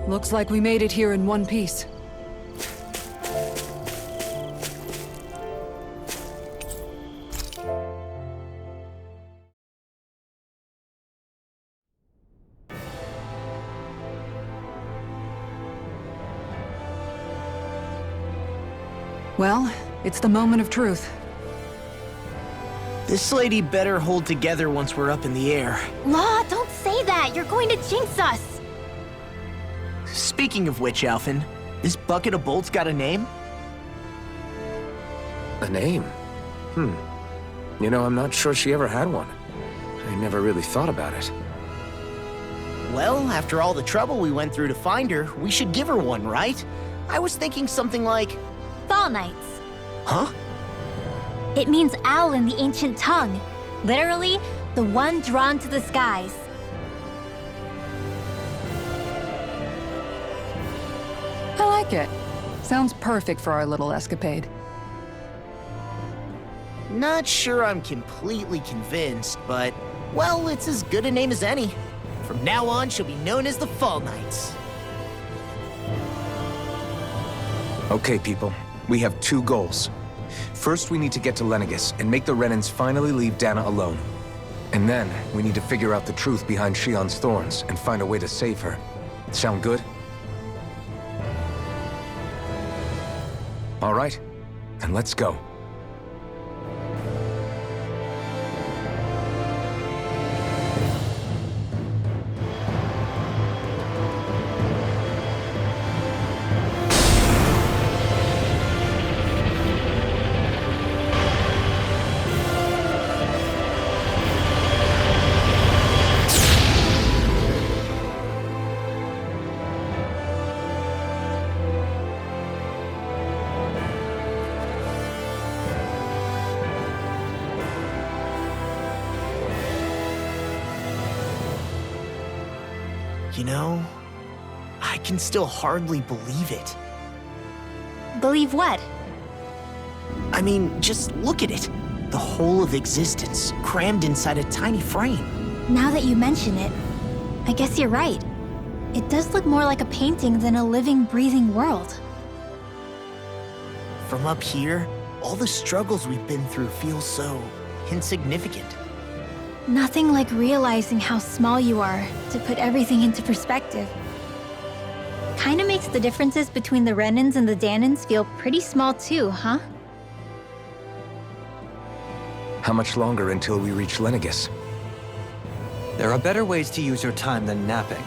Looks like we made it here in one piece. Well, it's the moment of truth. This lady better hold together once we're up in the air. Law, don't say that! You're going to jinx us! Speaking of which, Alphen, this bucket of bolts got a name? A name? You know, I'm not sure she ever had one. I never really thought about it. Well, after all the trouble we went through to find her, we should give her one, right? I was thinking something like... Fall Knights. Huh? It means owl in the ancient tongue. Literally, the one drawn to the skies. I like it. Sounds perfect for our little escapade. Not sure I'm completely convinced, but... well, it's as good a name as any. From now on, she'll be known as the Fall Knights. Okay, people. We have two goals. First, we need to get to Lenegis and make the Renans finally leave Dana alone. And then, we need to figure out the truth behind Shionne's thorns and find a way to save her. Sound good? All right, then let's go. You know, I can still hardly believe it. Believe what? I mean, just look at it. The whole of existence, crammed inside a tiny frame. Now that you mention it, I guess you're right. It does look more like a painting than a living, breathing world. From up here, all the struggles we've been through feel so insignificant. Nothing like realizing how small you are to put everything into perspective. Kinda makes the differences between the Renans and the Danans feel pretty small too, huh? How much longer until we reach Lenegis? There are better ways to use your time than napping.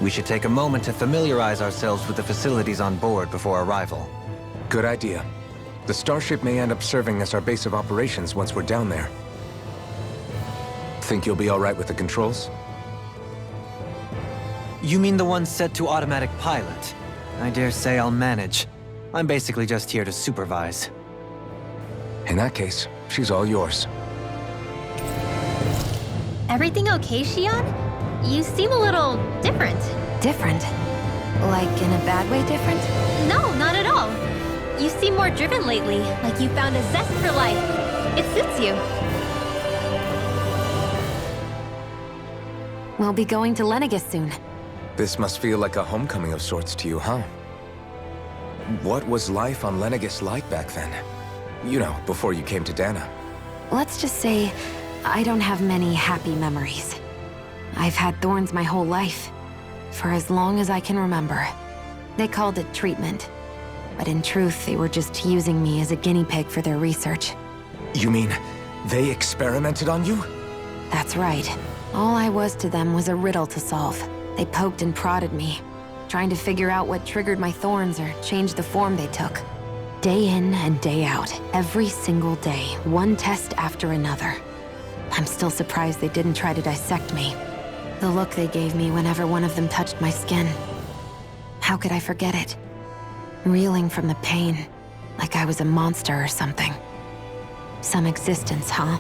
We should take a moment to familiarize ourselves with the facilities on board before arrival. Good idea. The starship may end up serving as our base of operations once we're down there. Think you'll be all right with the controls? You mean the one set to automatic pilot? I dare say I'll manage. I'm basically just here to supervise. In that case, she's all yours. Everything okay, Shionne? You seem a little different. Different? Like in a bad way different? No, not at all. You seem more driven lately, like you found a zest for life. It suits you. We'll be going to Lenegis soon. This must feel like a homecoming of sorts to you, huh? What was life on Lenegis like back then? You know, before you came to Dana. Let's just say, I don't have many happy memories. I've had thorns my whole life, for as long as I can remember. They called it treatment, but in truth, they were just using me as a guinea pig for their research. You mean, they experimented on you? That's right. All I was to them was a riddle to solve. They poked and prodded me, trying to figure out what triggered my thorns or changed the form they took. Day in and day out, every single day, one test after another. I'm still surprised they didn't try to dissect me. The look they gave me whenever one of them touched my skin. How could I forget it? Reeling from the pain, like I was a monster or something. Some existence, huh?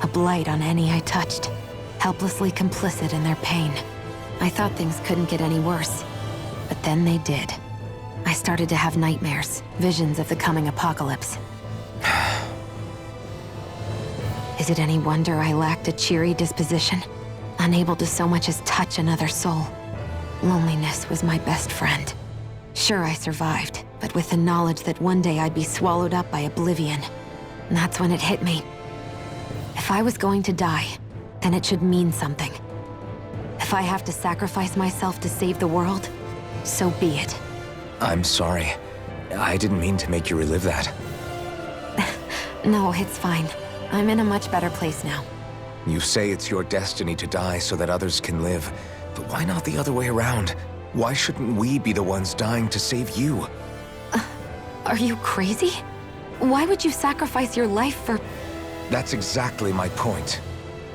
A blight on any I touched. Helplessly complicit in their pain. I thought things couldn't get any worse. But then they did. I started to have nightmares, visions of the coming apocalypse. Is it any wonder I lacked a cheery disposition? Unable to so much as touch another soul? Loneliness was my best friend. Sure, I survived, but with the knowledge that one day I'd be swallowed up by oblivion. And that's when it hit me. If I was going to die, then it should mean something. If I have to sacrifice myself to save the world, so be it. I'm sorry. I didn't mean to make you relive that. No, it's fine. I'm in a much better place now. You say it's your destiny to die so that others can live. But why not the other way around? Why shouldn't we be the ones dying to save you? Are you crazy? Why would you sacrifice your life for... That's exactly my point.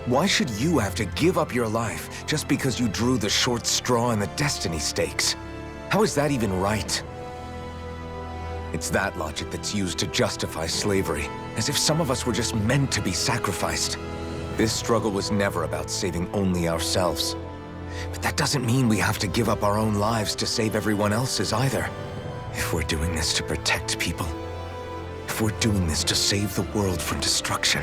Why should you have to give up your life just because you drew the short straw in the destiny stakes? How is that even right? It's that logic that's used to justify slavery, as if some of us were just meant to be sacrificed. This struggle was never about saving only ourselves. But that doesn't mean we have to give up our own lives to save everyone else's either. If we're doing this to protect people, if we're doing this to save the world from destruction,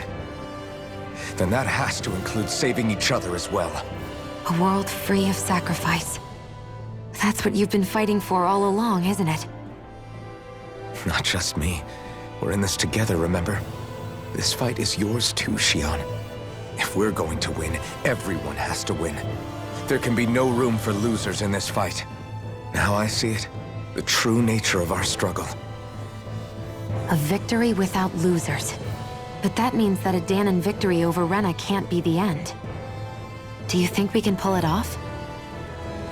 then that has to include saving each other as well. A world free of sacrifice. That's what you've been fighting for all along, isn't it? Not just me. We're in this together, remember? This fight is yours too, Shion. If we're going to win, everyone has to win. There can be no room for losers in this fight. Now I see it. The true nature of our struggle. A victory without losers. But that means that a Dahnan victory over Rena can't be the end. Do you think we can pull it off?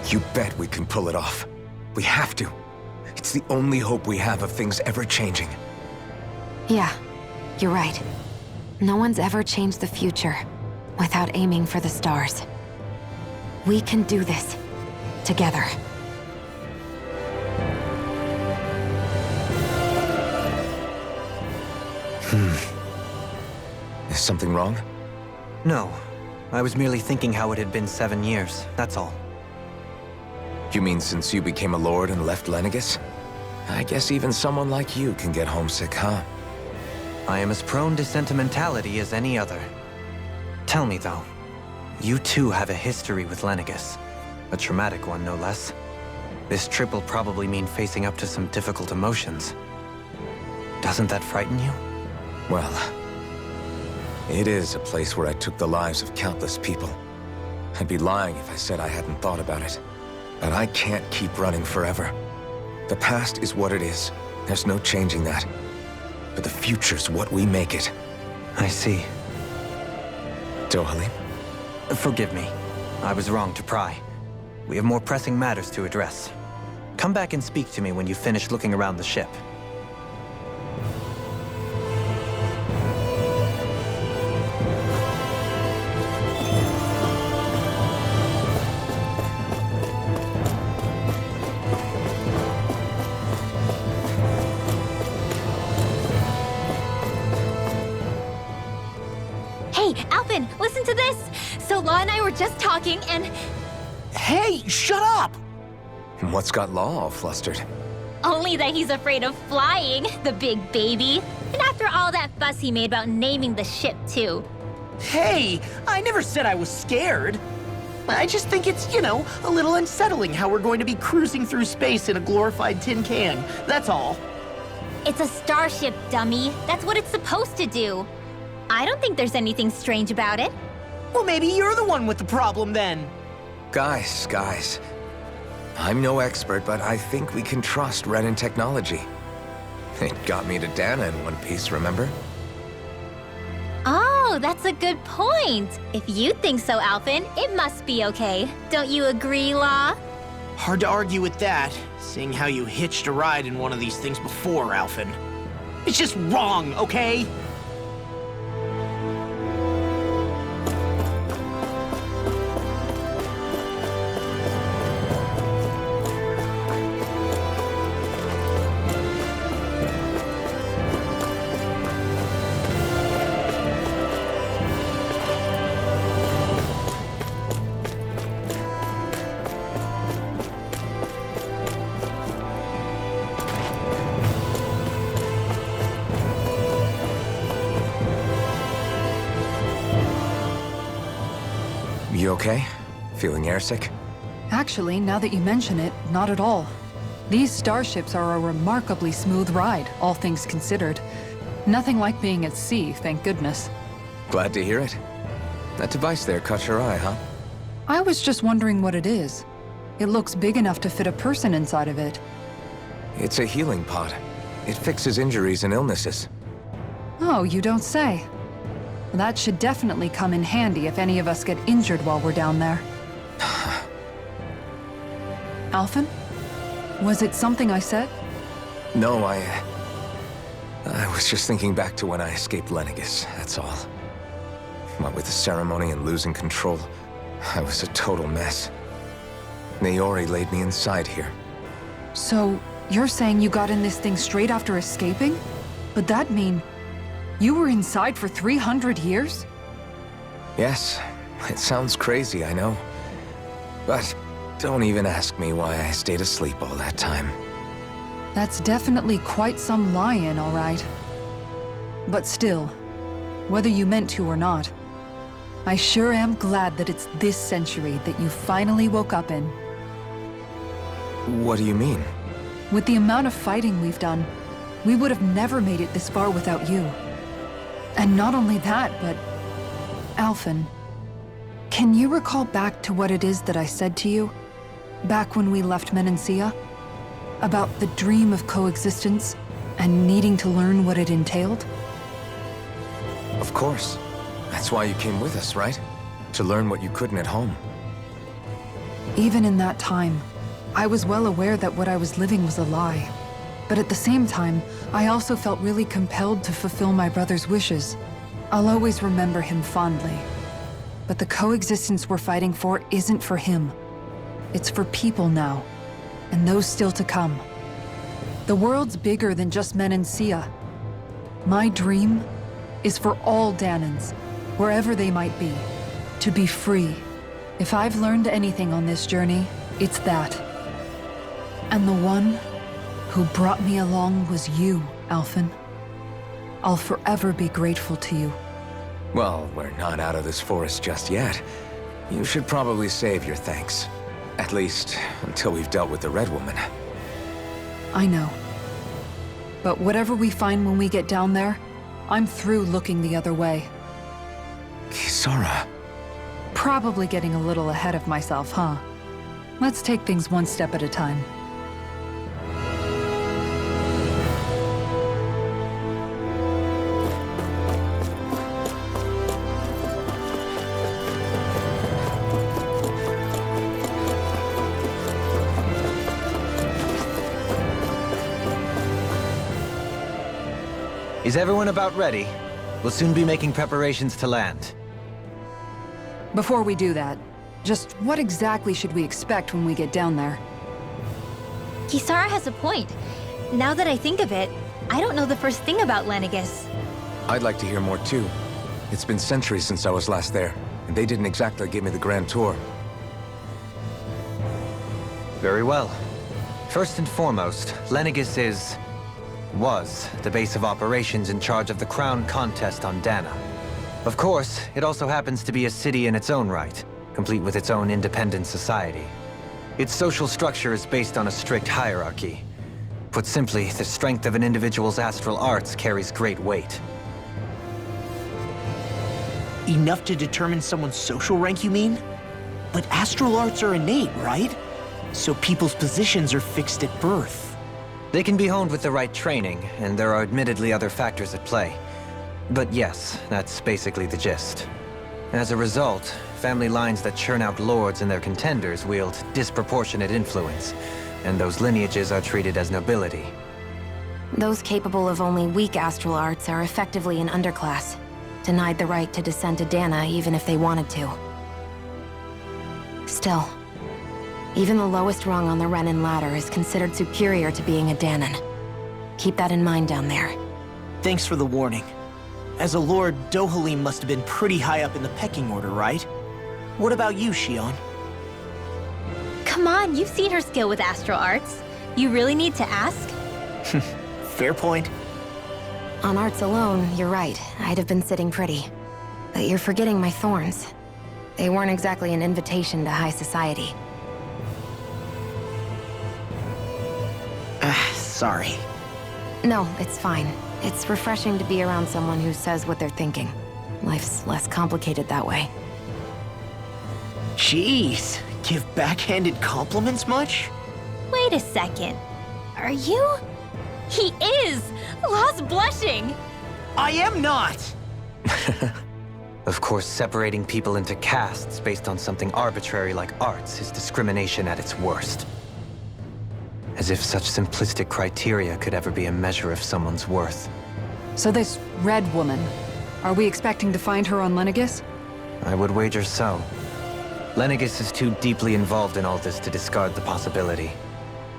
You bet we can pull it off. We have to. It's the only hope we have of things ever changing. Yeah, you're right. No one's ever changed the future without aiming for the stars. We can do this. Together. Is something wrong? No. I was merely thinking how it had been 7 years, that's all. You mean since you became a lord and left Lenegis? I guess even someone like you can get homesick, huh? I am as prone to sentimentality as any other. Tell me, though, you too have a history with Lenegis. A traumatic one, no less. This trip will probably mean facing up to some difficult emotions. Doesn't that frighten you? Well, it is a place where I took the lives of countless people. I'd be lying if I said I hadn't thought about it. But I can't keep running forever. The past is what it is. There's no changing that. But the future's what we make it. I see. Dohalim? Forgive me. I was wrong to pry. We have more pressing matters to address. Come back and speak to me when you finish looking around the ship. Hey, Alphen, listen to this! So Law and I were just talking and... Hey, shut up! What's got Law all flustered? Only that he's afraid of flying, the big baby. And after all that fuss he made about naming the ship, too. Hey, I never said I was scared. I just think it's, a little unsettling how we're going to be cruising through space in a glorified tin can. That's all. It's a starship, dummy. That's what it's supposed to do. I don't think there's anything strange about it. Well, maybe you're the one with the problem then. Guys. I'm no expert, but I think we can trust Renan technology. It got me to Dana in one piece, remember? Oh, that's a good point. If you think so, Alphen, it must be okay. Don't you agree, Law? Hard to argue with that, seeing how you hitched a ride in one of these things before, Alphen. It's just wrong, okay? You okay? Feeling airsick? Actually, now that you mention it, not at all. These starships are a remarkably smooth ride, all things considered. Nothing like being at sea, thank goodness. Glad to hear it. That device there caught your eye, huh? I was just wondering what it is. It looks big enough to fit a person inside of it. It's a healing pod. It fixes injuries and illnesses. Oh, you don't say. That should definitely come in handy if any of us get injured while we're down there. Alphen? Was it something I said? No, I was just thinking back to when I escaped Lenegis, that's all. What with the ceremony and losing control, I was a total mess. Naori laid me inside here. So, you're saying you got in this thing straight after escaping? But that mean you were inside for 300 years? Yes, it sounds crazy, I know. But don't even ask me why I stayed asleep all that time. That's definitely quite some lie-in, all right. But still, whether you meant to or not, I sure am glad that it's this century that you finally woke up in. What do you mean? With the amount of fighting we've done, we would have never made it this far without you. And not only that, but... Alphen, can you recall back to what it is that I said to you? Back when we left Menancia? About the dream of coexistence, and needing to learn what it entailed? Of course. That's why you came with us, right? To learn what you couldn't at home. Even in that time, I was well aware that what I was living was a lie. But at the same time, I also felt really compelled to fulfill my brother's wishes. I'll always remember him fondly. But the coexistence we're fighting for isn't for him. It's for people now, and those still to come. The world's bigger than just Menancia. My dream is for all Dahnans, wherever they might be, to be free. If I've learned anything on this journey, it's that. And the one who brought me along was you, Alphen. I'll forever be grateful to you. Well, we're not out of this forest just yet. You should probably save your thanks. At least, until we've dealt with the Red Woman. I know. But whatever we find when we get down there, I'm through looking the other way. Kisara. Probably getting a little ahead of myself, huh? Let's take things one step at a time. Is everyone about ready? We'll soon be making preparations to land. Before we do that, just what exactly should we expect when we get down there? Kisara has a point. Now that I think of it, I don't know the first thing about Lenegis. I'd like to hear more too. It's been centuries since I was last there, and they didn't exactly give me the grand tour. Very well. First and foremost, Lenegis was the base of operations in charge of the crown contest on Dahna. Of course, it also happens to be a city in its own right, complete with its own independent society. Its social structure is based on a strict hierarchy. Put simply, the strength of an individual's astral arts carries great weight. Enough to determine someone's social rank, you mean? But astral arts are innate, right? So people's positions are fixed at birth. They can be honed with the right training, and there are admittedly other factors at play. But yes, that's basically the gist. As a result, family lines that churn out lords and their contenders wield disproportionate influence, and those lineages are treated as nobility. Those capable of only weak astral arts are effectively an underclass, denied the right to descend to Dahna even if they wanted to. Still, even the lowest rung on the Renan ladder is considered superior to being a Dahnan. Keep that in mind down there. Thanks for the warning. As a lord, Dohalim must have been pretty high up in the pecking order, right? What about you, Shionne? Come on, you've seen her skill with astral arts. You really need to ask? Fair point. On arts alone, you're right. I'd have been sitting pretty. But you're forgetting my thorns. They weren't exactly an invitation to high society. Sorry. No, it's fine. It's refreshing to be around someone who says what they're thinking. Life's less complicated that way. Jeez, give backhanded compliments much? Wait a second. Are you? He is! Lost blushing! I am not! Of course, separating people into castes based on something arbitrary like arts is discrimination at its worst. As if such simplistic criteria could ever be a measure of someone's worth. So this Red Woman, are we expecting to find her on Lenegis? I would wager so. Lenegis is too deeply involved in all this to discard the possibility.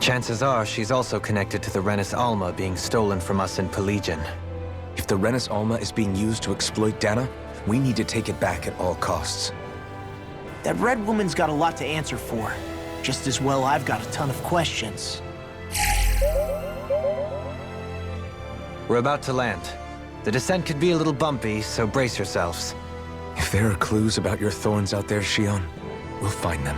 Chances are she's also connected to the Renis Alma being stolen from us in Pelegion. If the Renis Alma is being used to exploit Dana, we need to take it back at all costs. That Red Woman's got a lot to answer for. Just as well I've got a ton of questions. We're about to land. The descent could be a little bumpy, so brace yourselves. If there are clues about your thorns out there, Shion, we'll find them.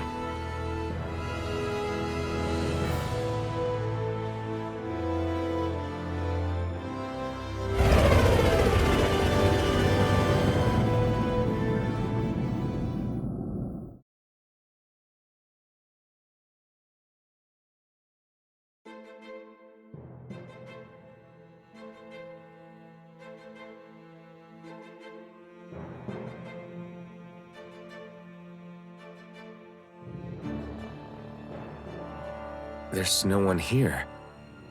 There's no one here.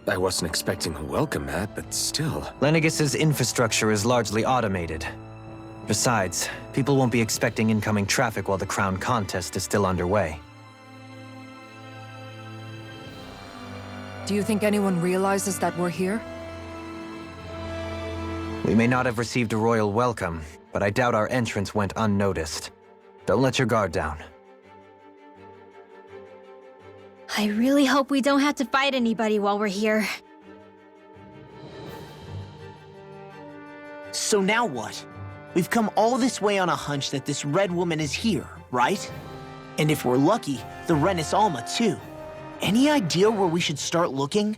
I wasn't expecting a welcome mat, but still. Lenegis's infrastructure is largely automated. Besides, people won't be expecting incoming traffic while the crown contest is still underway. Do you think anyone realizes that we're here? We may not have received a royal welcome, but I doubt our entrance went unnoticed. Don't let your guard down. I really hope we don't have to fight anybody while we're here. So now what? We've come all this way on a hunch that this Red Woman is here, right? And if we're lucky, the Renis Alma too. Any idea where we should start looking?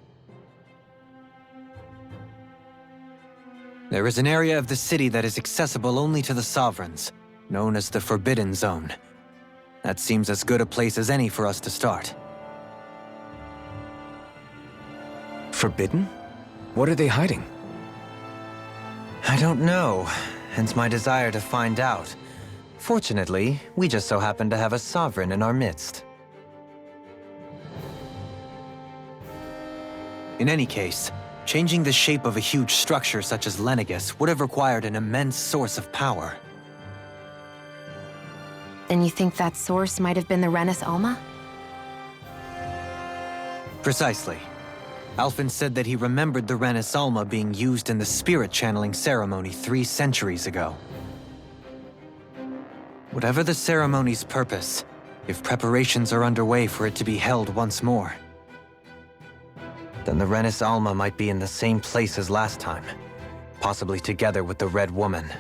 There is an area of the city that is accessible only to the Sovereigns, known as the Forbidden Zone. That seems as good a place as any for us to start. Forbidden? What are they hiding? I don't know, hence my desire to find out. Fortunately, we just so happen to have a Sovereign in our midst. In any case, changing the shape of a huge structure such as Lenegis would have required an immense source of power. Then you think that source might have been the Renis Alma? Precisely. Alphen said that he remembered the Renis Alma being used in the spirit channeling ceremony 3 centuries ago. Whatever the ceremony's purpose, if preparations are underway for it to be held once more, then the Renis Alma might be in the same place as last time, possibly together with the Red Woman.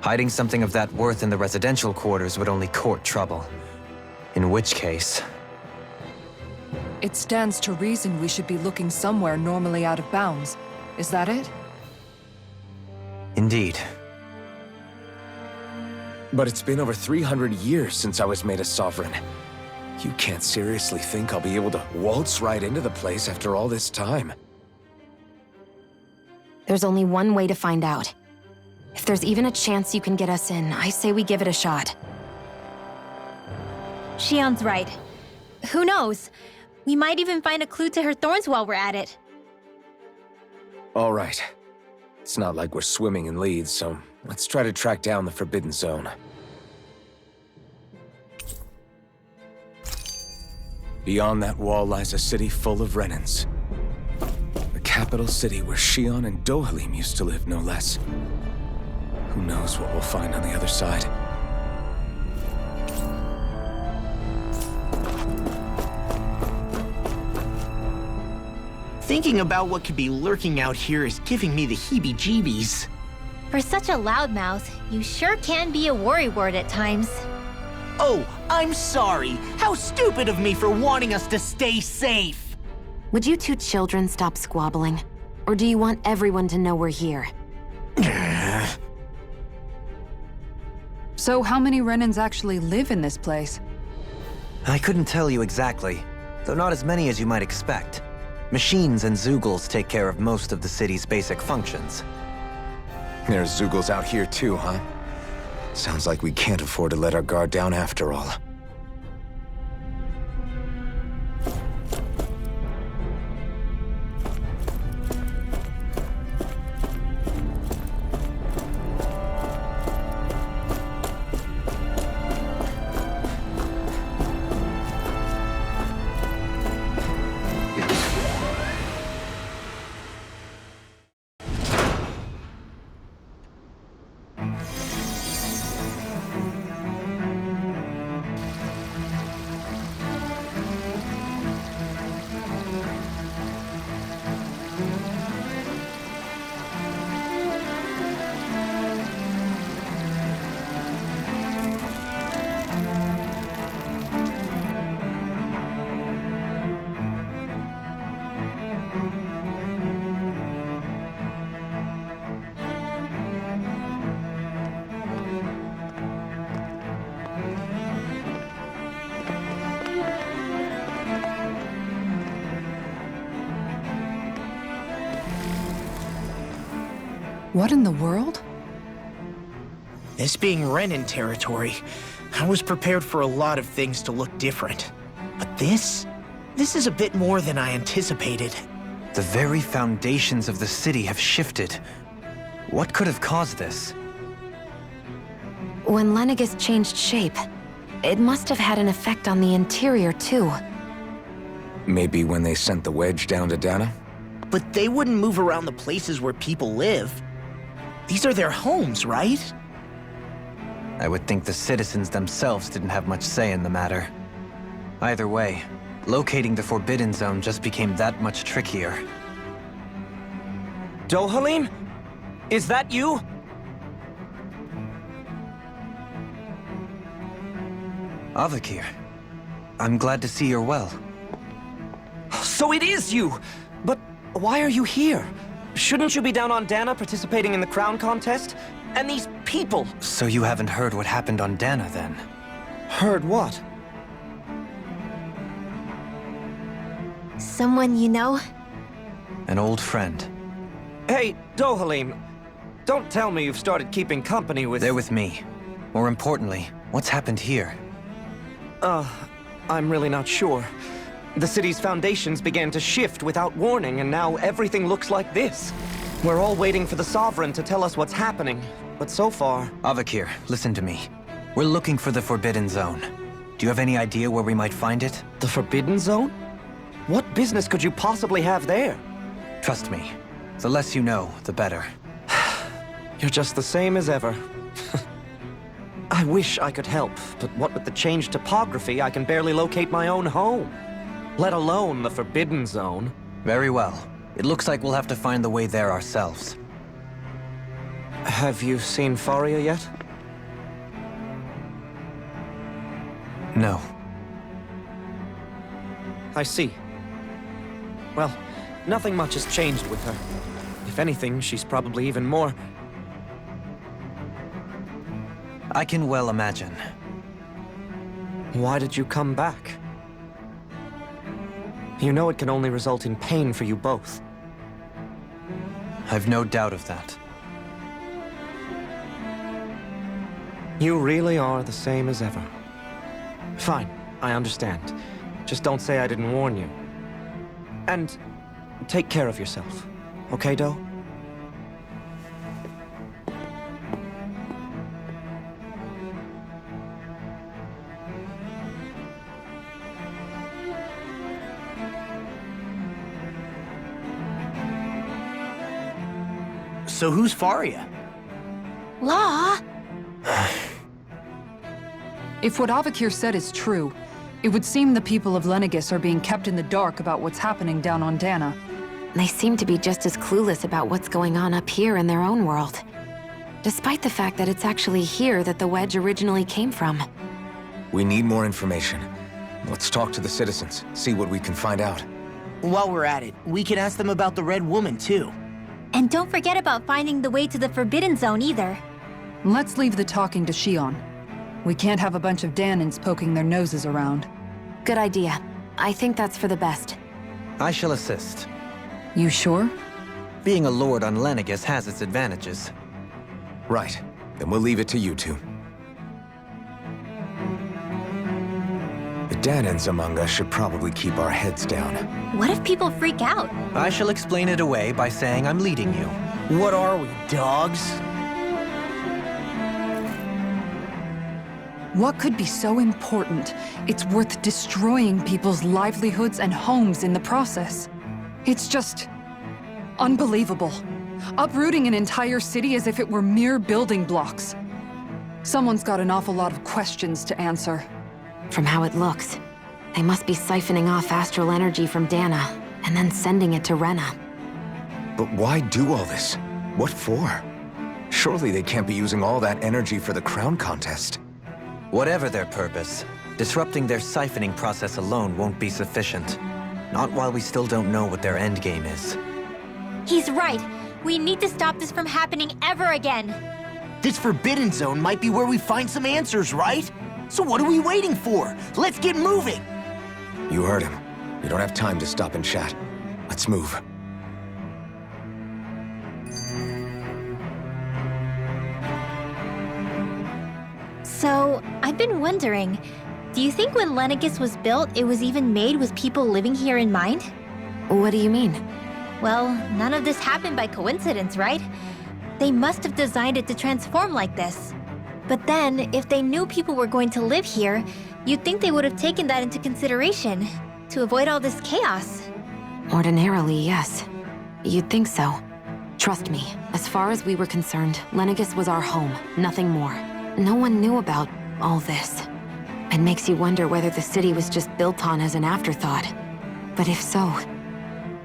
Hiding something of that worth in the residential quarters would only court trouble. In which case... It stands to reason we should be looking somewhere normally out of bounds. Is that it? Indeed. But it's been over 300 years since I was made a Sovereign. You can't seriously think I'll be able to waltz right into the place after all this time. There's only one way to find out. If there's even a chance you can get us in, I say we give it a shot. Shion's right. Who knows? We might even find a clue to her thorns while we're at it. All right. It's not like we're swimming in leads, so let's try to track down the Forbidden Zone. Beyond that wall lies a city full of Renins. The capital city where Shion and Dohalim used to live, no less. Who knows what we'll find on the other side? Thinking about what could be lurking out here is giving me the heebie-jeebies. For such a loudmouth, you sure can be a worrywart at times. Oh, I'm sorry. How stupid of me for wanting us to stay safe. Would you two children stop squabbling? Or do you want everyone to know we're here? So how many Renans actually live in this place? I couldn't tell you exactly, though not as many as you might expect. Machines and Zeugles take care of most of the city's basic functions. There's Zeugles out here too, huh? Sounds like we can't afford to let our guard down after all. What in the world? This being Renan territory, I was prepared for a lot of things to look different. But this is a bit more than I anticipated. The very foundations of the city have shifted. What could have caused this? When Lenegis changed shape, it must have had an effect on the interior too. Maybe when they sent the wedge down to Dana? But they wouldn't move around the places where people live. These are their homes, right? I would think the citizens themselves didn't have much say in the matter. Either way, locating the Forbidden Zone just became that much trickier. Dohalim? Is that you? Avakir, I'm glad to see you're well. So it is you! But why are you here? Shouldn't you be down on Dana participating in the crown contest? And these people! So you haven't heard what happened on Dana, then? Heard what? Someone you know? An old friend. Hey, Dohalim, don't tell me you've started keeping company with... They're with me. More importantly, what's happened here? I'm really not sure. The city's foundations began to shift without warning, and now everything looks like this. We're all waiting for the Sovereign to tell us what's happening, but so far... Avakir, listen to me. We're looking for the Forbidden Zone. Do you have any idea where we might find it? The Forbidden Zone? What business could you possibly have there? Trust me. The less you know, the better. You're just the same as ever. I wish I could help, but what with the changed topography, I can barely locate my own home. Let alone the Forbidden Zone. Very well. It looks like we'll have to find the way there ourselves. Have you seen Faria yet? No. I see. Well, nothing much has changed with her. If anything, she's probably even more... I can well imagine. Why did you come back? You know it can only result in pain for you both. I've no doubt of that. You really are the same as ever. Fine, I understand. Just don't say I didn't warn you. And take care of yourself. Okay, Do? So who's Faria? Law? If what Avakir said is true, it would seem the people of Lenegis are being kept in the dark about what's happening down on Dana. They seem to be just as clueless about what's going on up here in their own world. Despite the fact that it's actually here that the wedge originally came from. We need more information. Let's talk to the citizens, see what we can find out. While we're at it, we can ask them about the Red Woman, too. And don't forget about finding the way to the Forbidden Zone either. Let's leave the talking to Shion. We can't have a bunch of Danans poking their noses around. Good idea. I think that's for the best. I shall assist. You sure? Being a lord on Lenegis has its advantages. Right. Then we'll leave it to you two. The Danans among us should probably keep our heads down. What if people freak out? I shall explain it away by saying I'm leading you. What are we, dogs? What could be so important? It's worth destroying people's livelihoods and homes in the process. It's just unbelievable. Uprooting an entire city as if it were mere building blocks. Someone's got an awful lot of questions to answer. From how it looks, they must be siphoning off astral energy from Dana, and then sending it to Rena. But why do all this? What for? Surely they can't be using all that energy for the crown contest. Whatever their purpose, disrupting their siphoning process alone won't be sufficient. Not while we still don't know what their endgame is. He's right. We need to stop this from happening ever again. This Forbidden Zone might be where we find some answers, right? So what are we waiting for? Let's get moving! You heard him. We don't have time to stop and chat. Let's move. So, I've been wondering, do you think when Lenegis was built, it was even made with people living here in mind? What do you mean? Well, none of this happened by coincidence, right? They must have designed it to transform like this. But then, if they knew people were going to live here, you'd think they would have taken that into consideration, to avoid all this chaos. Ordinarily, yes. You'd think so. Trust me, as far as we were concerned, Lenegis was our home, nothing more. No one knew about all this. It makes you wonder whether the city was just built on as an afterthought. But if so,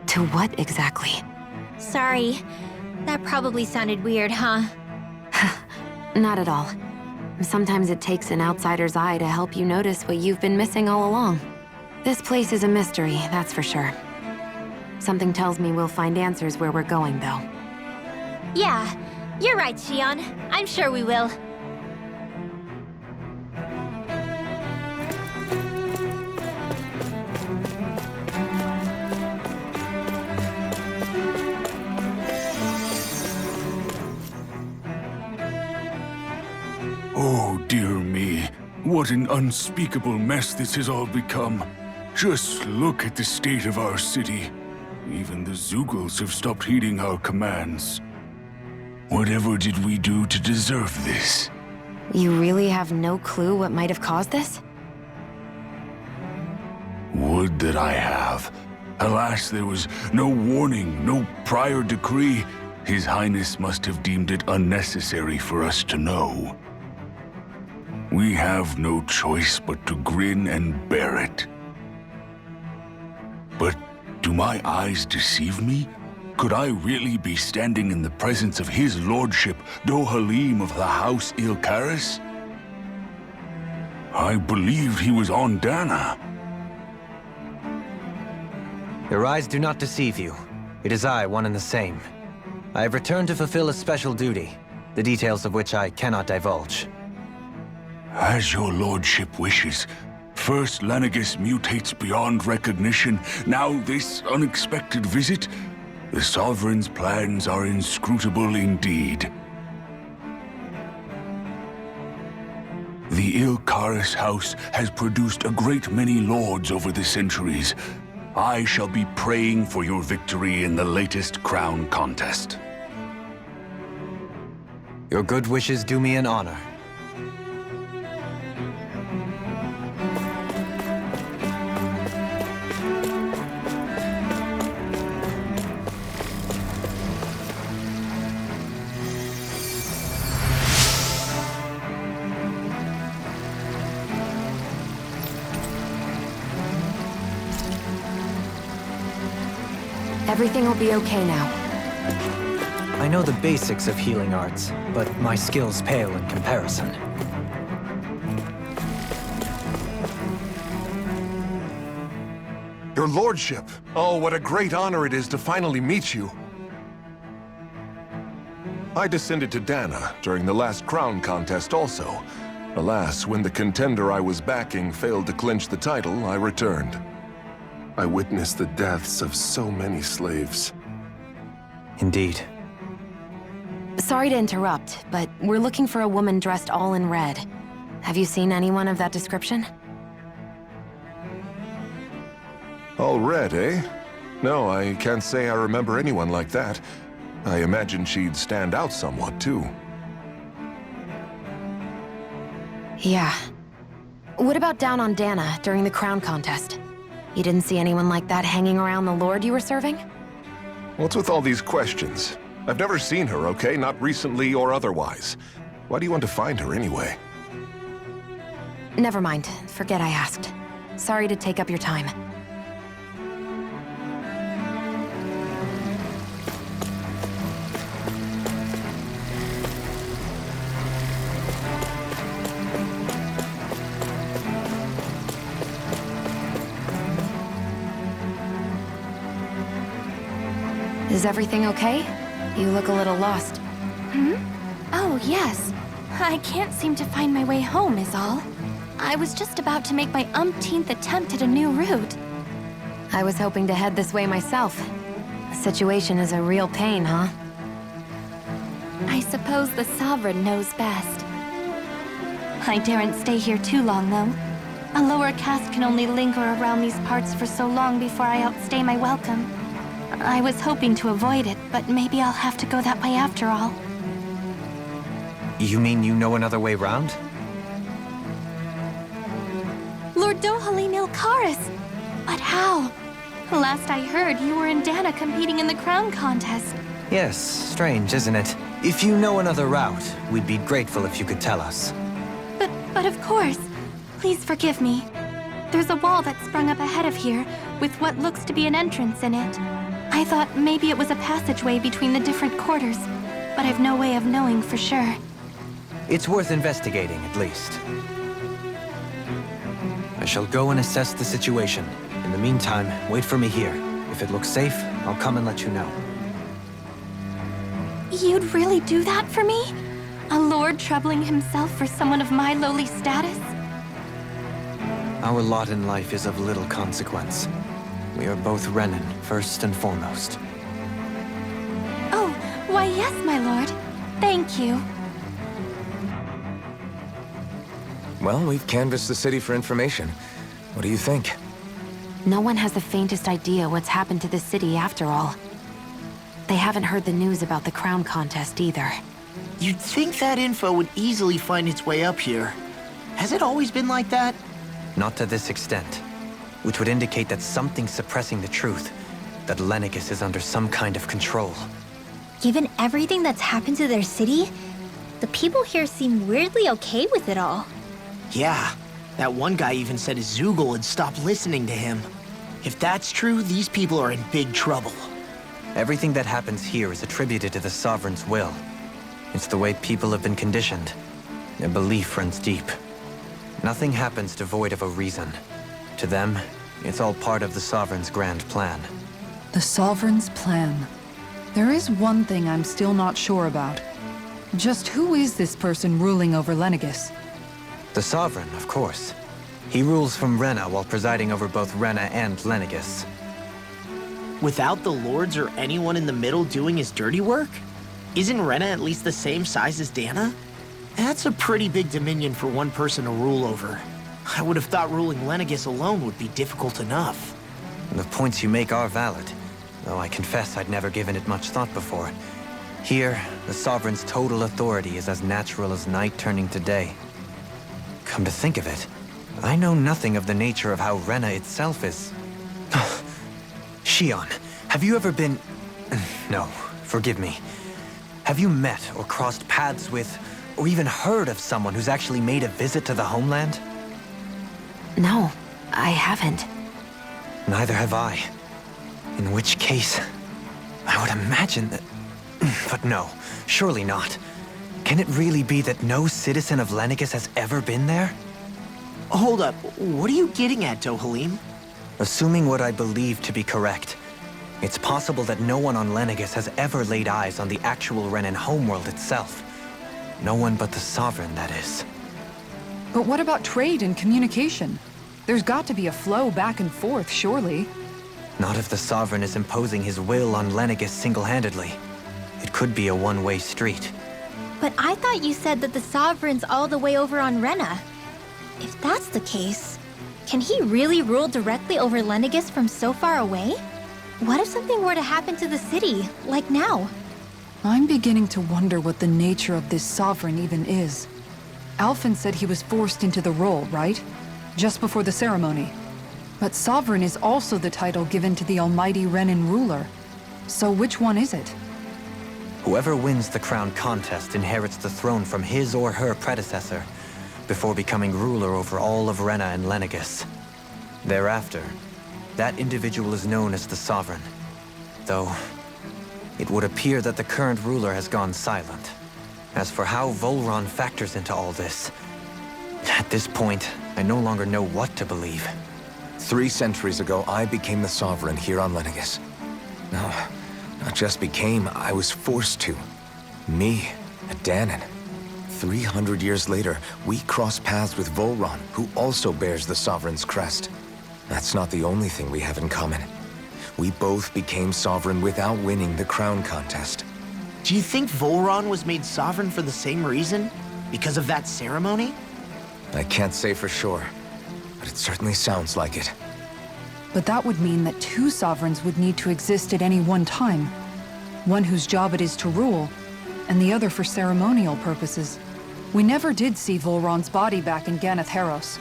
to what exactly? Sorry, that probably sounded weird, huh? Not at all. Sometimes it takes an outsider's eye to help you notice what you've been missing all along. This place is a mystery, that's for sure. Something tells me we'll find answers where we're going, though. Yeah, you're right, Shion. I'm sure we will. Oh, dear me. What an unspeakable mess this has all become. Just look at the state of our city. Even the Zeugles have stopped heeding our commands. Whatever did we do to deserve this? You really have no clue what might have caused this? Would that I have. Alas, there was no warning, no prior decree. His Highness must have deemed it unnecessary for us to know. We have no choice but to grin and bear it. But do my eyes deceive me? Could I really be standing in the presence of his lordship, Dohalim of the House Ilkaris? I believed he was on Dana. Your eyes do not deceive you. It is I, one and the same. I have returned to fulfill a special duty, the details of which I cannot divulge. As your lordship wishes. First Lenegis mutates beyond recognition, now this unexpected visit. The Sovereign's plans are inscrutable indeed. The Ilkaris House has produced a great many lords over the centuries. I shall be praying for your victory in the latest crown contest. Your good wishes do me an honor. Everything will be okay now. I know the basics of healing arts, but my skills pale in comparison. Your lordship! Oh, what a great honor it is to finally meet you. I descended to Dana during the last crown contest also. Alas, when the contender I was backing failed to clinch the title, I returned. I witnessed the deaths of so many slaves. Indeed. Sorry to interrupt, but we're looking for a woman dressed all in red. Have you seen anyone of that description? All red, eh? No, I can't say I remember anyone like that. I imagine she'd stand out somewhat, too. Yeah. What about down on Dana during the crown contest? You didn't see anyone like that hanging around the lord you were serving? What's with all these questions? I've never seen her, okay? Not recently or otherwise. Why do you want to find her anyway? Never mind. Forget I asked. Sorry to take up your time. Is everything okay? You look a little lost. Oh, yes. I can't seem to find my way home, is all. I was just about to make my umpteenth attempt at a new route. I was hoping to head this way myself. The situation is a real pain, huh? I suppose the Sovereign knows best. I daren't stay here too long, though. A lower caste can only linger around these parts for so long before I outstay my welcome. I was hoping to avoid it, but maybe I'll have to go that way after all. You mean you know another way round? Lord Dohalim Ilkaris! But how? Last I heard, you were in Dana competing in the crown contest. Yes, strange, isn't it? If you know another route, we'd be grateful if you could tell us. But of course. Please forgive me. There's a wall that sprung up ahead of here, with what looks to be an entrance in it. I thought maybe it was a passageway between the different quarters, but I've no way of knowing for sure. It's worth investigating, at least. I shall go and assess the situation. In the meantime, wait for me here. If it looks safe, I'll come and let you know. You'd really do that for me? A lord troubling himself for someone of my lowly status? Our lot in life is of little consequence. We are both Renan, first and foremost. Oh, why yes, my lord. Thank you. Well, we've canvassed the city for information. What do you think? No one has the faintest idea what's happened to the city after all. They haven't heard the news about the crown contest either. You'd think that info would easily find its way up here. Has it always been like that? Not to this extent, which would indicate that something's suppressing the truth, that Lenegis is under some kind of control. Given everything that's happened to their city, the people here seem weirdly okay with it all. Yeah, that one guy even said Zoogle had stopped listening to him. If that's true, these people are in big trouble. Everything that happens here is attributed to the Sovereign's will. It's the way people have been conditioned. Their belief runs deep. Nothing happens devoid of a reason. To them, it's all part of the Sovereign's grand plan. The Sovereign's plan. There is one thing I'm still not sure about. Just who is this person ruling over Lenegis? The Sovereign, of course. He rules from Rena while presiding over both Rena and Lenegis. Without the lords or anyone in the middle doing his dirty work? Isn't Rena at least the same size as Dana? That's a pretty big dominion for one person to rule over. I would have thought ruling Lenegis alone would be difficult enough. The points you make are valid, though I confess I'd never given it much thought before. Here, the Sovereign's total authority is as natural as night turning to day. Come to think of it, I know nothing of the nature of how Rena itself is. Shion, have you ever been... No, forgive me. Have you met or crossed paths with, or even heard of someone who's actually made a visit to the homeland? No, I haven't. Neither have I. In which case, I would imagine that... But no, surely not. Can it really be that no citizen of Lenegis has ever been there? Hold up, what are you getting at, Dohalim? Assuming what I believe to be correct, it's possible that no one on Lenegis has ever laid eyes on the actual Renan homeworld itself. No one but the Sovereign, that is. But what about trade and communication? There's got to be a flow back and forth, surely. Not if the Sovereign is imposing his will on Lenegis single-handedly. It could be a one-way street. But I thought you said that the Sovereign's all the way over on Rena. If that's the case, can he really rule directly over Lenegis from so far away? What if something were to happen to the city, like now? I'm beginning to wonder what the nature of this Sovereign even is. Alphen said he was forced into the role, right? Just before the ceremony. But Sovereign is also the title given to the almighty Renan ruler. So which one is it? Whoever wins the crown contest inherits the throne from his or her predecessor, before becoming ruler over all of Rena and Lenegis. Thereafter, that individual is known as the Sovereign. Though, it would appear that the current ruler has gone silent. As for how Volron factors into all this, at this point, I no longer know what to believe. 3 centuries ago, I became the Sovereign here on Lenegis. No, not just became, I was forced to. Me, a Dahnan. 300 years later, we cross paths with Volron, who also bears the Sovereign's crest. That's not the only thing we have in common. We both became Sovereign without winning the crown contest. Do you think Volron was made sovereign for the same reason? Because of that ceremony? I can't say for sure, but it certainly sounds like it. But that would mean that 2 sovereigns would need to exist at any one time. One whose job it is to rule, and the other for ceremonial purposes. We never did see Volron's body back in Ganath Haros.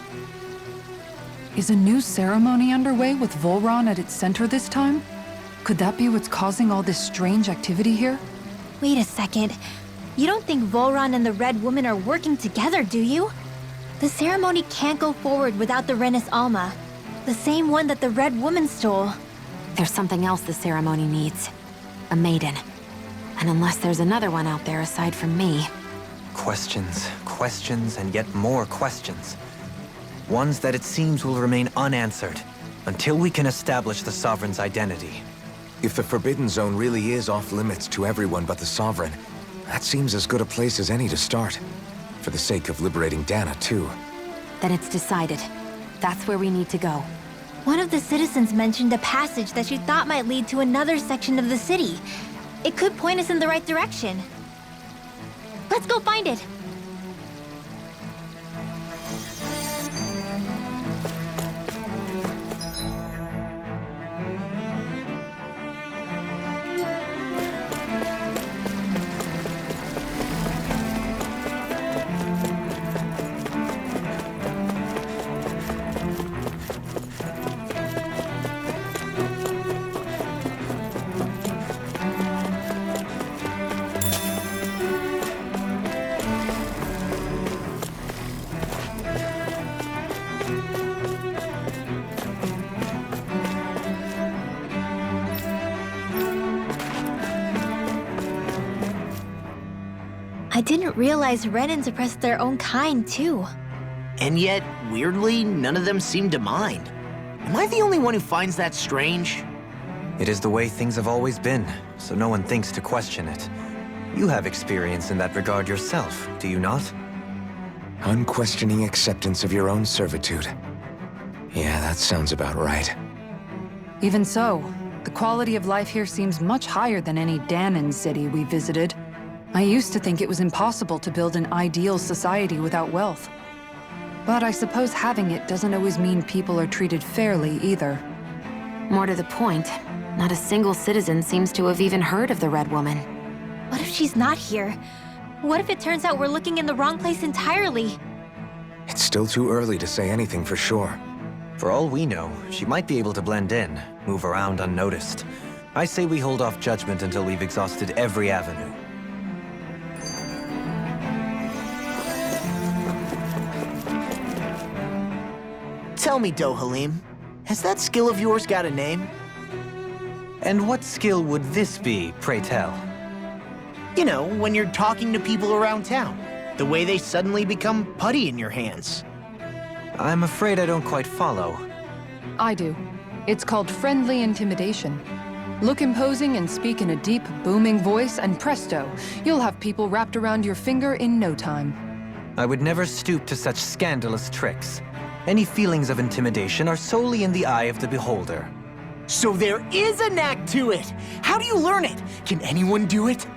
Is a new ceremony underway with Volron at its center this time? Could that be what's causing all this strange activity here? Wait a second. You don't think Volron and the Red Woman are working together, do you? The ceremony can't go forward without the Renis Alma. The same one that the Red Woman stole. There's something else the ceremony needs. A maiden. And unless there's another one out there aside from me... Questions, questions, and yet more questions. Ones that it seems will remain unanswered, until we can establish the Sovereign's identity. If the Forbidden Zone really is off-limits to everyone but the Sovereign, that seems as good a place as any to start. For the sake of liberating Dana, too. Then it's decided. That's where we need to go. One of the citizens mentioned a passage that she thought might lead to another section of the city. It could point us in the right direction. Let's go find it! I didn't realize Renans oppressed their own kind, too. And yet, weirdly, none of them seem to mind. Am I the only one who finds that strange? It is the way things have always been, so no one thinks to question it. You have experience in that regard yourself, do you not? Unquestioning acceptance of your own servitude. Yeah, that sounds about right. Even so, the quality of life here seems much higher than any Dahnan city we visited. I used to think it was impossible to build an ideal society without wealth. But I suppose having it doesn't always mean people are treated fairly either. More to the point, not a single citizen seems to have even heard of the Red Woman. What if she's not here? What if it turns out we're looking in the wrong place entirely? It's still too early to say anything for sure. For all we know, she might be able to blend in, move around unnoticed. I say we hold off judgment until we've exhausted every avenue. Tell me, Dohalim, has that skill of yours got a name? And what skill would this be, pray tell? You know, when you're talking to people around town. The way they suddenly become putty in your hands. I'm afraid I don't quite follow. I do. It's called friendly intimidation. Look imposing and speak in a deep, booming voice, and presto, you'll have people wrapped around your finger in no time. I would never stoop to such scandalous tricks. Any feelings of intimidation are solely in the eye of the beholder. So there is a knack to it! How do you learn it? Can anyone do it?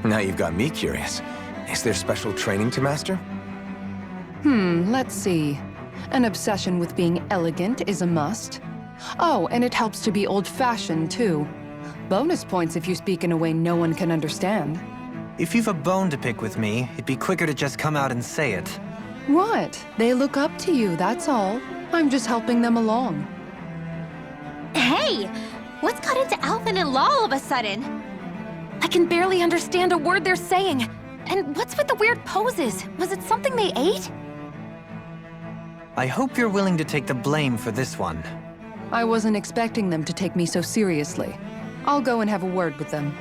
Now you've got me curious. Is there special training to master? Let's see. An obsession with being elegant is a must. Oh, and it helps to be old-fashioned, too. Bonus points if you speak in a way no one can understand. If you've a bone to pick with me, it'd be quicker to just come out and say it. What? They look up to you, that's all. I'm just helping them along. Hey! What's got into Alvin and Law all of a sudden? I can barely understand a word they're saying. And what's with the weird poses? Was it something they ate? I hope you're willing to take the blame for this one. I wasn't expecting them to take me so seriously. I'll go and have a word with them.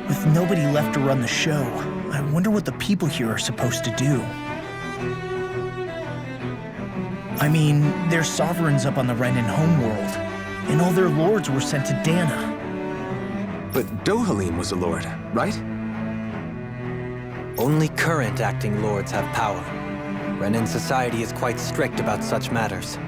With nobody left to run the show, I wonder what the people here are supposed to do. I mean, there's sovereigns up on the Renan homeworld, and all their lords were sent to Dana. But Dohalim was a lord, right? Only current acting lords have power. Renan society is quite strict about such matters.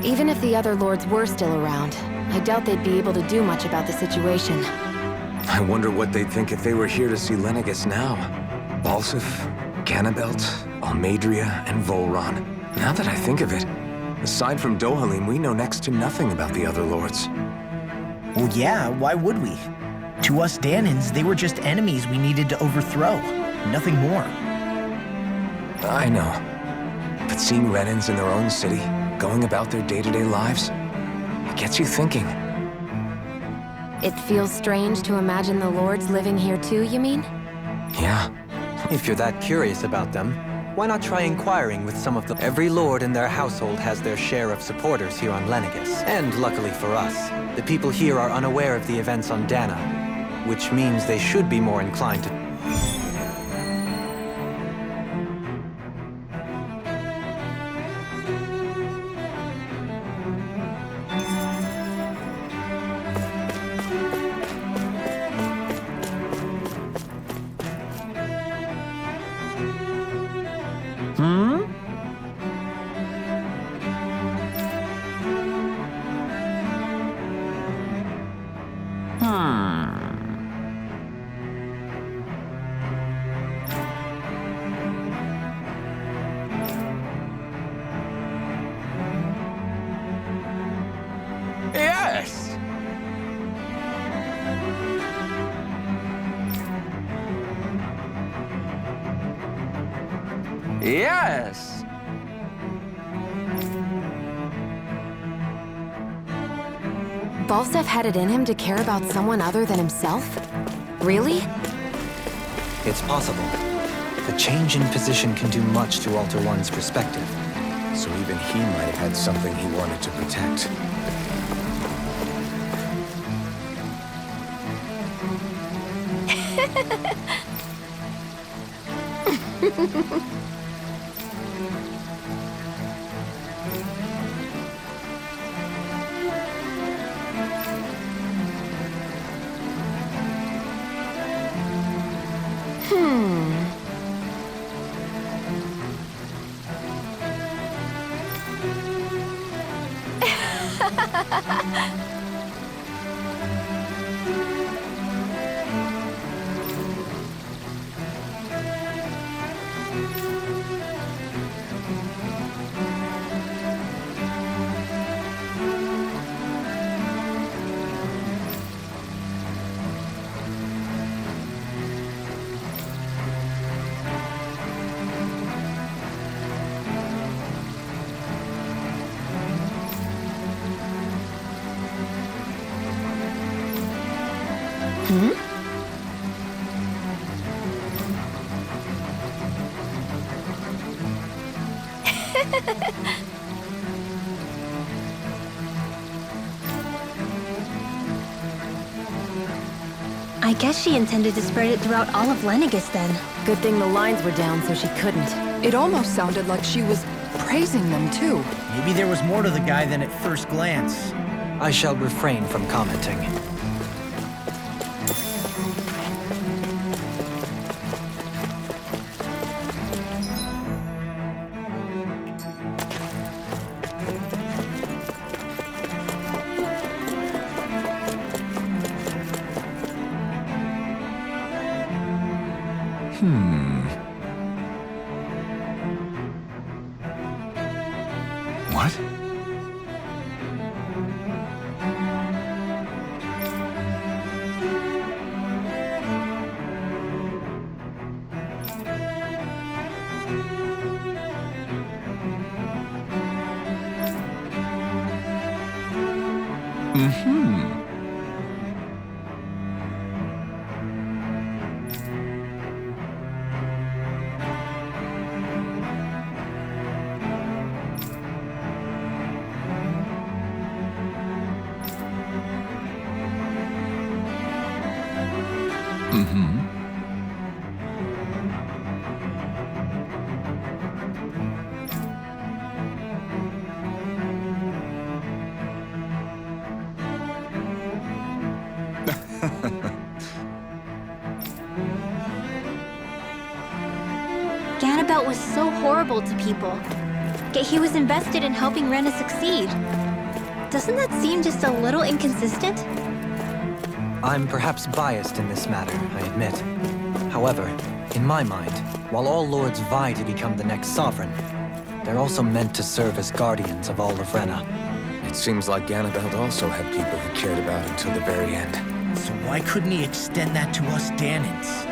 Even if the other lords were still around, I doubt they'd be able to do much about the situation. I wonder what they'd think if they were here to see Lenegis now. Balsif, Ganabelt, Almadria, and Volron. Now that I think of it, aside from Dohalim, we know next to nothing about the other lords. Well, yeah, why would we? To us Danans, they were just enemies we needed to overthrow. Nothing more. I know. But seeing Renans in their own city, going about their day-to-day lives, it gets you thinking. It feels strange to imagine the lords living here too, you mean? Yeah. If you're that curious about them, why not try inquiring with some of the... Every lord in their household has their share of supporters here on Lenegis. And luckily for us, the people here are unaware of the events on Dana, which means they should be more inclined to... Yes! Yes! Balsef had it in him to care about someone other than himself? Really? It's possible. A change in position can do much to alter one's perspective. So even he might have had something he wanted to protect. I guess she intended to spread it throughout all of Lenegis then. Good thing the lines were down so she couldn't. It almost sounded like she was praising them too. Maybe there was more to the guy than at first glance. I shall refrain from commenting. What? Ganabelt was so horrible to people, yet he was invested in helping Rena succeed. Doesn't that seem just a little inconsistent? I'm perhaps biased in this matter, I admit. However, in my mind, while all lords vie to become the next sovereign, they're also meant to serve as guardians of all of Rena. It seems like Ganabelt also had people he cared about until the very end. So why couldn't he extend that to us Danans?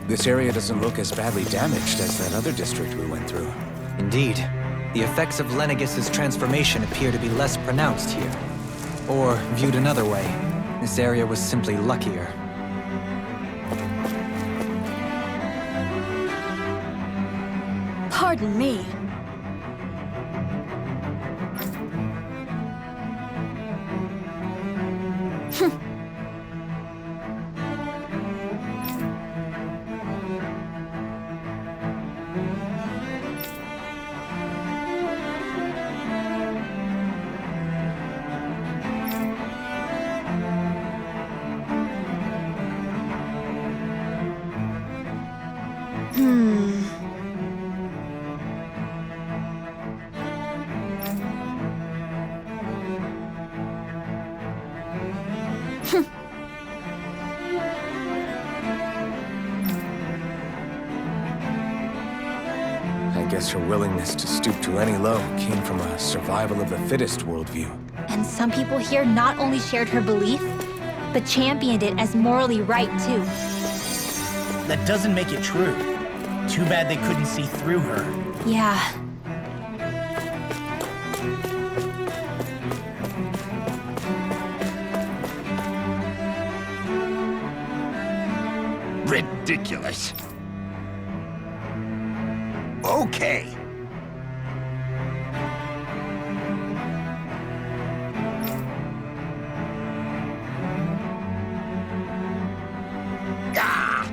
This area doesn't look as badly damaged as that other district we went through. Indeed, the effects of Lenegis' transformation appear to be less pronounced here. Or, viewed another way, this area was simply luckier. Pardon me. I guess her willingness to stoop to any low came from a survival of the fittest worldview. And some people here not only shared her belief, but championed it as morally right too. That doesn't make it true. Too bad they couldn't see through her. Yeah. Ridiculous. Okay. Ah!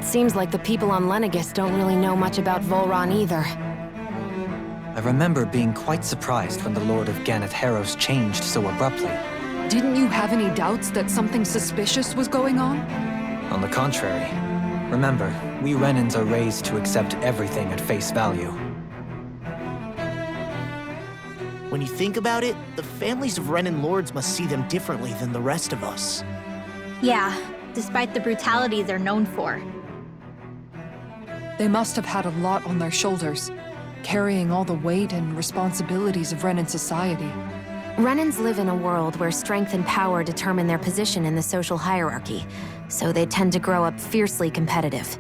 Seems like the people on Lenegis don't really know much about Volron either. I remember being quite surprised when the Lord of Ganath Haros changed so abruptly. Didn't you have any doubts that something suspicious was going on? On the contrary. Remember, we Renans are raised to accept everything at face value. When you think about it, the families of Renan lords must see them differently than the rest of us. Yeah, despite the brutality they're known for. They must have had a lot on their shoulders, carrying all the weight and responsibilities of Renan society. Renans live in a world where strength and power determine their position in the social hierarchy, so they tend to grow up fiercely competitive.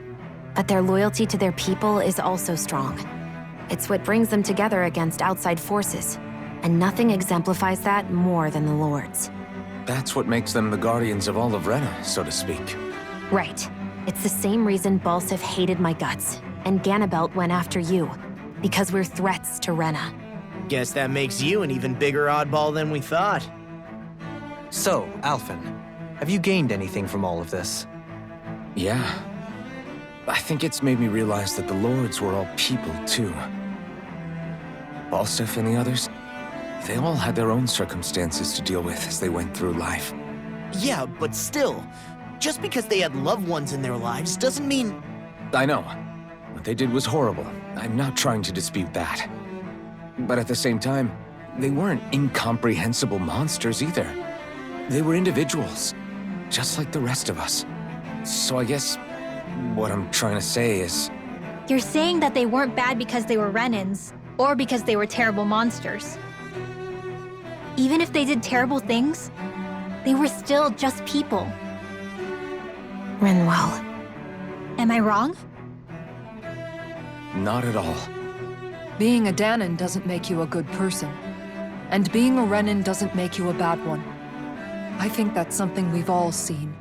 But their loyalty to their people is also strong. It's what brings them together against outside forces, and nothing exemplifies that more than the Lords. That's what makes them the guardians of all of Rena, so to speak. Right. It's the same reason Balsif hated my guts, and Ganabelt went after you, because we're threats to Rena. Guess that makes you an even bigger oddball than we thought. So, Alphen, have you gained anything from all of this? Yeah. I think it's made me realize that the Lords were all people, too. Balsif and the others, they all had their own circumstances to deal with as they went through life. Yeah, but still, just because they had loved ones in their lives doesn't mean... I know. What they did was horrible. I'm not trying to dispute that. But at the same time, they weren't incomprehensible monsters either. They were individuals, just like the rest of us. So I guess what I'm trying to say is... You're saying that they weren't bad because they were Renans, or because they were terrible monsters. Even if they did terrible things, they were still just people. Rinwell. Am I wrong? Not at all. Being a Danan doesn't make you a good person. And being a Renan doesn't make you a bad one. I think that's something we've all seen.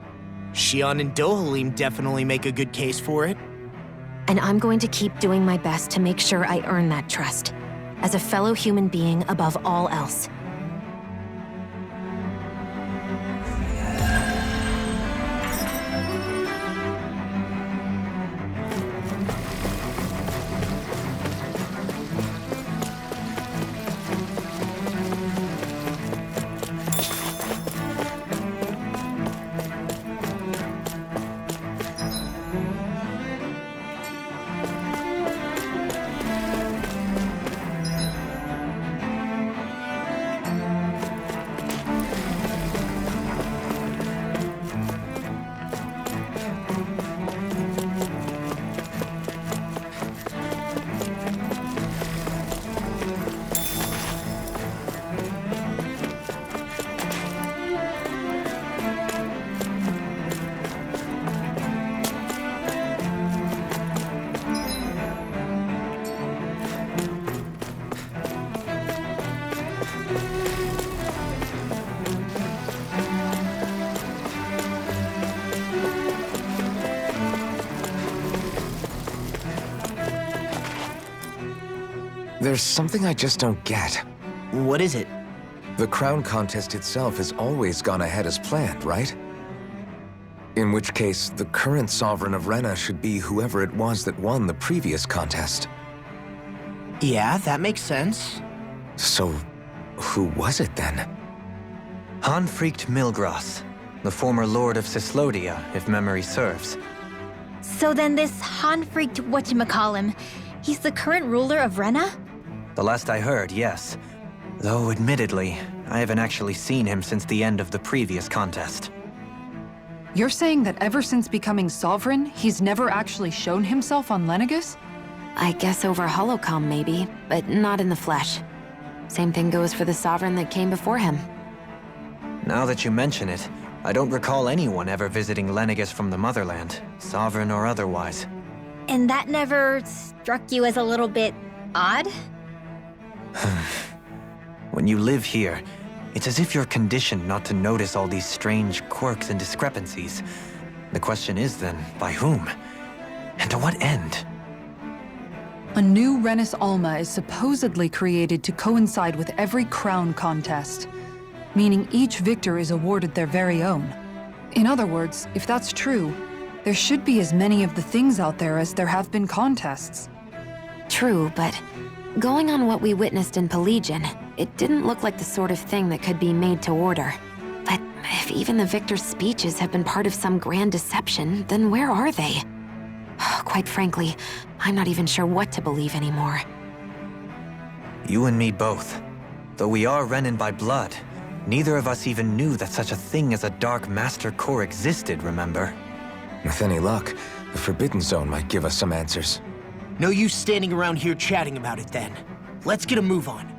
Xion and Dohalim definitely make a good case for it. And I'm going to keep doing my best to make sure I earn that trust, as a fellow human being above all else. There's something I just don't get. What is it? The crown contest itself has always gone ahead as planned, right? In which case, the current Sovereign of Rena should be whoever it was that won the previous contest. Yeah, that makes sense. So, who was it then? Hanfrikt Milgras, the former Lord of Cyslodia, if memory serves. So then this Hanfrikt whatchamacallem, he's the current ruler of Rena? The last I heard, yes. Though, admittedly, I haven't actually seen him since the end of the previous contest. You're saying that ever since becoming Sovereign, he's never actually shown himself on Lenegis? I guess over holocom maybe, but not in the flesh. Same thing goes for the Sovereign that came before him. Now that you mention it, I don't recall anyone ever visiting Lenegis from the motherland, Sovereign or otherwise. And that never struck you as a little bit odd? When you live here, it's as if you're conditioned not to notice all these strange quirks and discrepancies. The question is then, by whom? And to what end? A new Renis Alma is supposedly created to coincide with every crown contest, meaning each victor is awarded their very own. In other words, if that's true, there should be as many of the things out there as there have been contests. True, but going on what we witnessed in Pelegion, it didn't look like the sort of thing that could be made to order. if even the victor's speeches have been part of some grand deception, then where are they? Quite frankly, I'm not even sure what to believe anymore. You and me both. Though we are Renan by blood, neither of us even knew that such a thing as a Dark Master Core existed, remember? With any luck, the Forbidden Zone might give us some answers. No use standing around here chatting about it then. Let's get a move on.